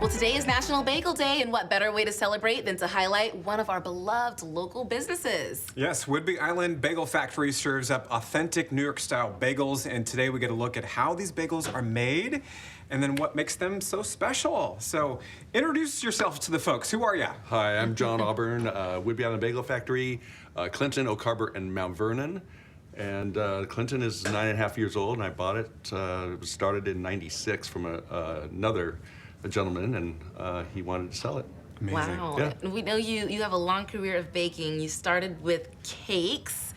Well, today is National Bagel Day, and what better way to celebrate than to highlight one of our beloved local businesses? Yes, Whidbey Island Bagel Factory serves up authentic New York-style bagels, and today we get a look at how these bagels are made and then what makes them so special. So introduce yourself to the folks. Who are you? Hi, I'm John Auburn, Whidbey Island Bagel Factory, Clinton, Oak Harbor, and Mount Vernon. And Clinton is 9.5 years old, and I bought it. It was started in '96 from another gentleman, and he wanted to sell it. Amazing. Wow. Yeah. We know you have a long career of baking. You started with cakes.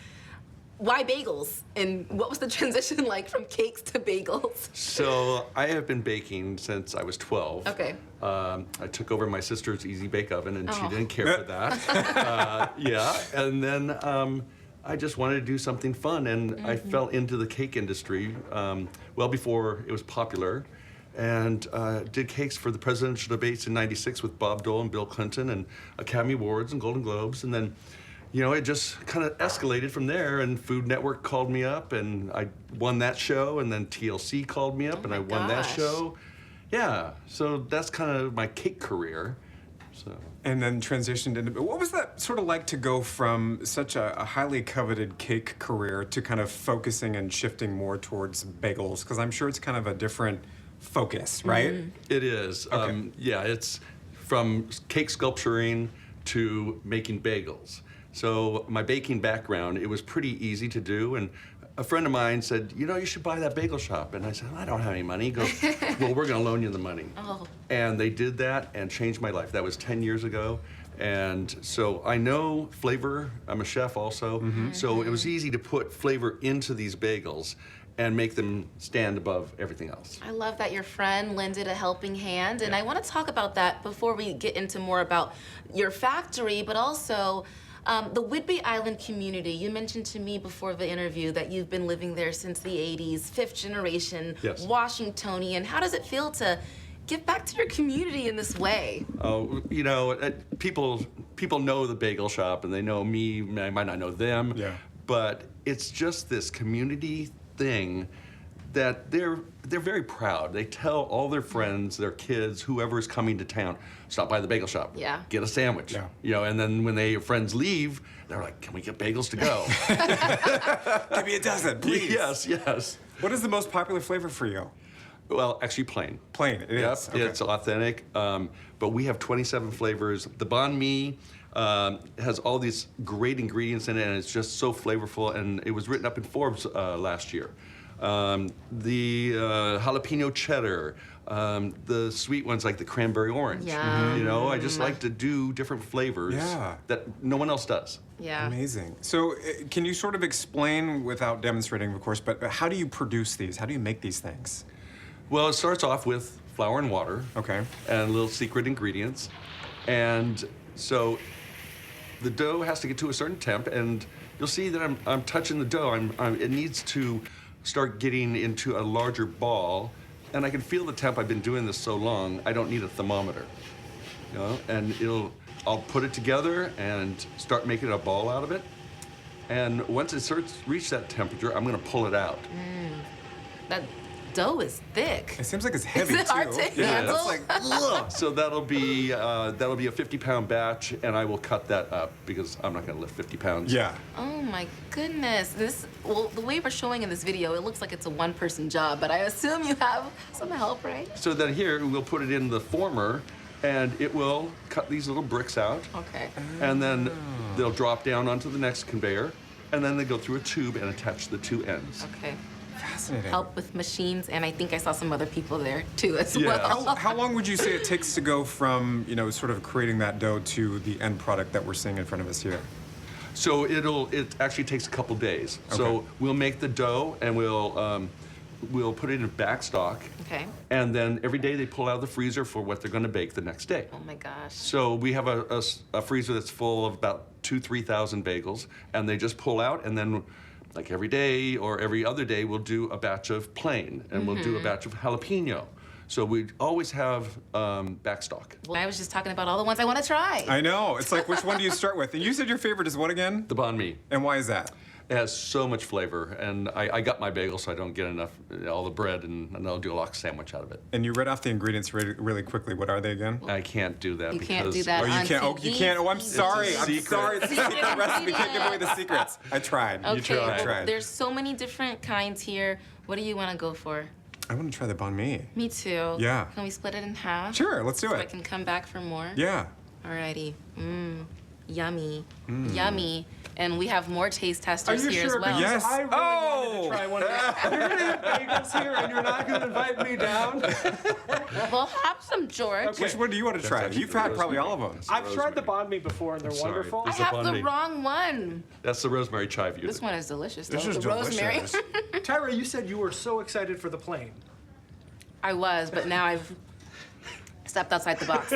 Why bagels? And what was the transition like from cakes to bagels? So I have been baking since I was 12. Okay. I took over my sister's Easy Bake Oven, and she didn't care for that. Yeah, and then I just wanted to do something fun, and I fell into the cake industry well before it was popular, and did cakes for the presidential debates in '96 with Bob Dole and Bill Clinton, and Academy Awards and Golden Globes, and then, you know, it just kind of escalated from there, and Food Network called me up, and I won that show, and then TLC called me up, and I won that show. Yeah, so that's kind of my cake career. So. And then transitioned into, what was that sort of like to go from such a highly coveted cake career to kind of focusing and shifting more towards bagels? Because I'm sure it's kind of a different focus, right? It is. Okay. Yeah, it's from cake sculpturing to making bagels. So my baking background, it was pretty easy to do, and a friend of mine said, you know, you should buy that bagel shop. And I said, I don't have any money. He goes, well, we're gonna loan you the money. Oh. And they did that and changed my life. That was 10 years ago. And so I know flavor, I'm a chef also. So it was easy to put flavor into these bagels and make them stand above everything else. I love that your friend lended a helping hand, and I want to talk about that before we get into more about your factory, but also the Whidbey Island community. You mentioned to me before the interview that you've been living there since the '80s, fifth generation, Yes. Washingtonian. How does it feel to give back to your community in this way? Oh, you know, people know the bagel shop, and they know me. I might not know them, but it's just this community thing that they're very proud. They tell all their friends, their kids, whoever is coming to town, stop by the bagel shop. Yeah. Get a sandwich. Yeah. You know, and then when your friends leave, they're like, can we get bagels to go? Give me a dozen, please. Yes, yes. What is the most popular flavor for you? Well, actually plain. Plain, it is. Okay. It's authentic, but we have 27 flavors. The banh mi has all these great ingredients in it, and it's just so flavorful, and it was written up in Forbes last year. The jalapeno cheddar, the sweet ones like the cranberry orange. Yeah. You know, I just like to do different flavors that no one else does. Yeah. Amazing. So can you sort of explain, without demonstrating, of course, but how do you produce these? How do you make these things? Well, it starts off with flour and water. Okay. And little secret ingredients. And so the dough has to get to a certain temp, and you'll see that I'm touching the dough. It needs to start getting into a larger ball, and I can feel the temp. I've been doing this so long, I don't need a thermometer. You know, and I'll put it together and start making a ball out of it. And once it starts reach that temperature, I'm gonna pull it out. That dough is thick. It seems like it's heavy, Is it hard too. to Yeah, handle? it's like, ugh. So that'll be a 50-pound batch, and I will cut that up because I'm not gonna lift 50 pounds. Yeah. Oh my goodness. Well, the way we're showing in this video, it looks like it's a one-person job, but I assume you have some help, right? So then here, we'll put it in the former, and it will cut these little bricks out. Okay. And then they'll drop down onto the next conveyor, and then they go through a tube and attach the two ends. Okay. Fascinating. Help with machines, and I think I saw some other people there too as Yeah. well. How long would you say it takes to go from, you know, sort of creating that dough to the end product that we're seeing in front of us here? So it actually takes a couple days. Okay. So we'll make the dough, and we'll put it in back stock. Okay. And then every day they pull out of the freezer for what they're gonna bake the next day. Oh my gosh. So we have a freezer that's full of about 2,000-3,000 bagels, and they just pull out, and then like every day or every other day, we'll do a batch of plain, and we'll do a batch of jalapeno. So we always have back stock. Well, I was just talking about all the ones I want to try. I know. It's like, which one do you start with? And you said your favorite is what again? The banh mi. And why is that? It has so much flavor, and I got my bagel so I don't get enough, all the bread, and I'll do a lox sandwich out of it. And you read off the ingredients really quickly. What are they again? I can't do that You because can't do that Oh, you on can't. Oh, TV. you can't. Oh, I'm sorry. I'm secret. sorry. It's a secret recipe. We can't give away the secrets. I tried. Okay, I well, tried. there's so many different kinds here. What do you want to go for? I want to try the banh mi. Me too. Yeah. Can we split it in half? Sure, let's do So I it. can come back for more? Yeah. Alrighty. Yummy. Yummy. And we have more taste Are testers you here sure? as well. Yes. Because I really wanted to try one of these. You're gonna have bagels here, and you're not gonna invite me down. Well, have some, George. Okay. Which one do you want to try? actually You've the had probably rosemary. all of them. I've tried the banh mi before, and they're sorry. wonderful. I It's a have the banh mi. wrong one. That's the rosemary chive unit. This one is delicious, though. This is the rosemary. delicious. Tyrah, you said you were so excited for the plane. I was, but now I've stepped outside the box.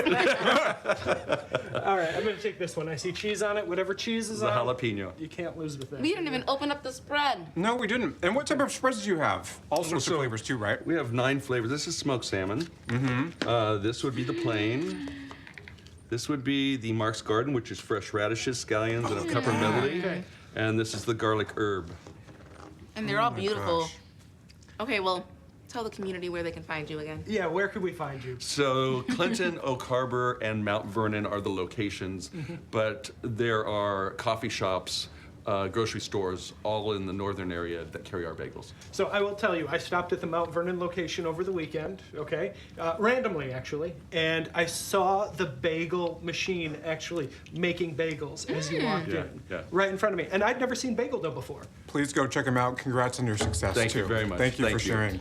All right, I'm gonna take this one. I see cheese on it. Whatever cheese is The on jalapeno. you can't lose with it. We didn't even open up the spread. No, we didn't. And what type of spreads do you have? All sorts of So- flavors too, right? We have 9 flavors. This is smoked salmon. This would be the plain. This would be the Mark's Garden, which is fresh radishes, scallions, and a pepper medley. Okay. And this is the garlic herb. And they're all my beautiful. gosh. Okay, well, tell the community where they can find you again. Yeah, where could we find you? So Clinton, Oak Harbor, and Mount Vernon are the locations, but there are coffee shops, grocery stores, all in the northern area that carry our bagels. So I will tell you, I stopped at the Mount Vernon location over the weekend, okay? Randomly, actually. And I saw the bagel machine actually making bagels as you walked Yeah, in. yeah. Right in front of me. And I'd never seen bagel dough before. Please go check them out. Congrats on your success, Thank too. you very much. Thank you for Thank you. sharing.